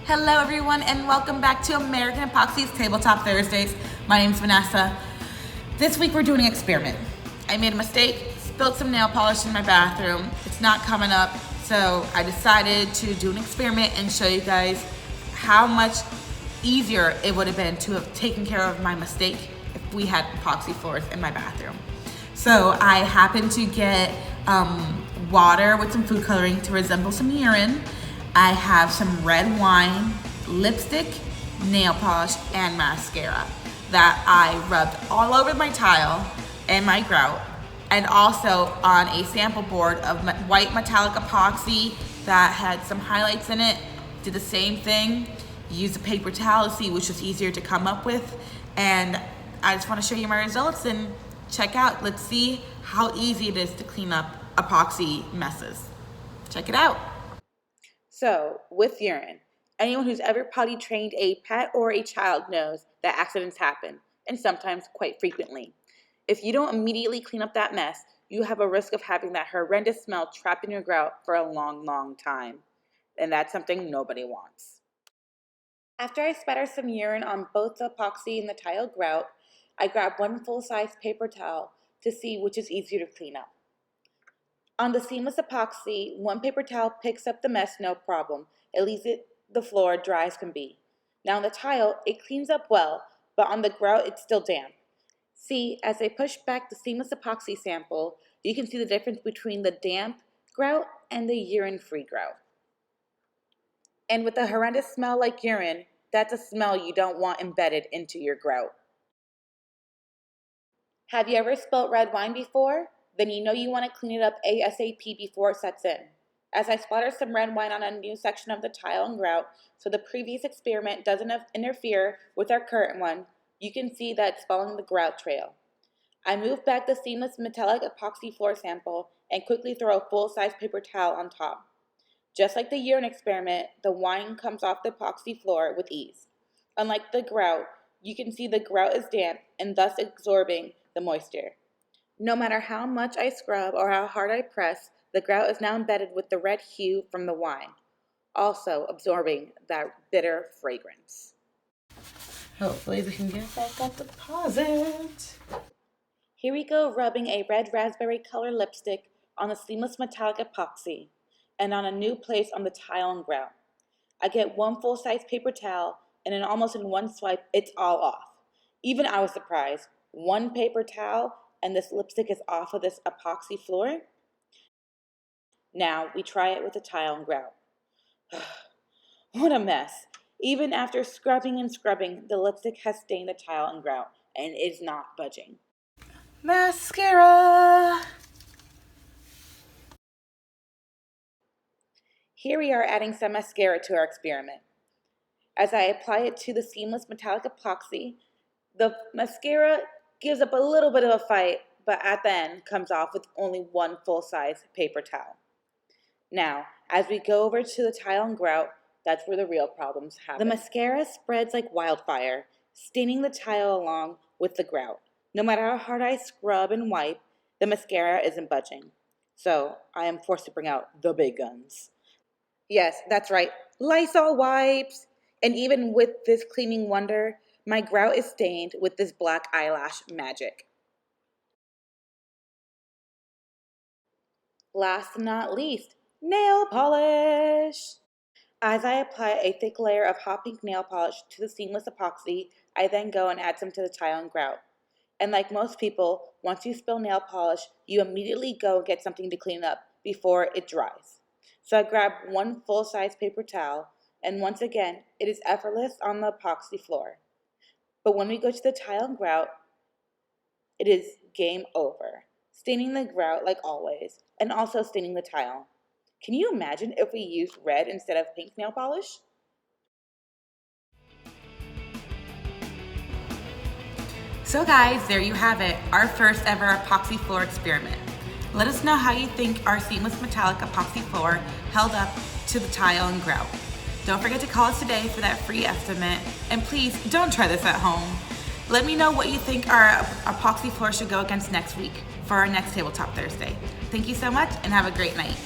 Hello everyone and welcome back to American Epoxy's Tabletop Thursdays. My name's Vanessa. This week we're doing an experiment. I made a mistake, spilled some nail polish in my bathroom. It's not coming up, so I decided to do an experiment and show you guys how much easier it would have been to have taken care of my mistake if we had epoxy floors in my bathroom. So I happened to get water with some food coloring to resemble some urine. I have some red wine, lipstick, nail polish, and mascara that I rubbed all over my tile and my grout, and also on a sample board of white metallic epoxy that had some highlights in it. Did the same thing, used a paper towel to see which was easier to come up with, and I just want to show you my results and check out. Let's see how easy it is to clean up epoxy messes. Check it out. So, with urine, anyone who's ever potty trained a pet or a child knows that accidents happen, and sometimes quite frequently. If you don't immediately clean up that mess, you have a risk of having that horrendous smell trapped in your grout for a long, long time. And that's something nobody wants. After I spatter some urine on both the epoxy and the tile grout, I grab one full-size paper towel to see which is easier to clean up. On the seamless epoxy, one paper towel picks up the mess no problem. It leaves the floor dry as can be. Now on the tile, it cleans up well, but on the grout, it's still damp. See, as I push back the seamless epoxy sample, you can see the difference between the damp grout and the urine-free grout. And with a horrendous smell like urine, that's a smell you don't want embedded into your grout. Have you ever spilt red wine before? Then you know you want to clean it up ASAP before it sets in. As I splatter some red wine on a new section of the tile and grout, so the previous experiment doesn't interfere with our current one, you can see that it's following the grout trail. I move back the seamless metallic epoxy floor sample and quickly throw a full-size paper towel on top. Just like the urine experiment, the wine comes off the epoxy floor with ease. Unlike the grout, you can see the grout is damp and thus absorbing the moisture. No matter how much I scrub or how hard I press, the grout is now embedded with the red hue from the wine, also absorbing that bitter fragrance. Hopefully we can get that deposit. Here we go, rubbing a red raspberry color lipstick on the seamless metallic epoxy and on a new place on the tile and grout. I get one full-size paper towel, and in almost in one swipe, it's all off. Even I was surprised. One paper towel and this lipstick is off of this epoxy floor. Now we try it with the tile and grout. What a mess. Even after scrubbing and scrubbing, the lipstick has stained the tile and grout and is not budging. Mascara! Here we are adding some mascara to our experiment. As I apply it to the seamless metallic epoxy, the mascara gives up a little bit of a fight, but at the end comes off with only one full-size paper towel. Now, as we go over to the tile and grout, that's where the real problems happen. The mascara spreads like wildfire, staining the tile along with the grout. No matter how hard I scrub and wipe, the mascara isn't budging. So I am forced to bring out the big guns. Yes, that's right, Lysol wipes! And even with this cleaning wonder, my grout is stained with this black eyelash magic. Last but not least, nail polish. As I apply a thick layer of hot pink nail polish to the seamless epoxy, I then go and add some to the tile and grout. And like most people, once you spill nail polish, you immediately go and get something to clean up before it dries. So I grab one full-size paper towel, and once again, it is effortless on the epoxy floor. But when we go to the tile and grout, it is game over. Staining the grout like always, and also staining the tile. Can you imagine if we used red instead of pink nail polish? So guys, there you have it, our first ever epoxy floor experiment. Let us know how you think our seamless metallic epoxy floor held up to the tile and grout. Don't forget to call us today for that free estimate, and please don't try this at home. Let me know what you think our epoxy floor should go against next week for our next Tabletop Thursday. Thank you so much and have a great night.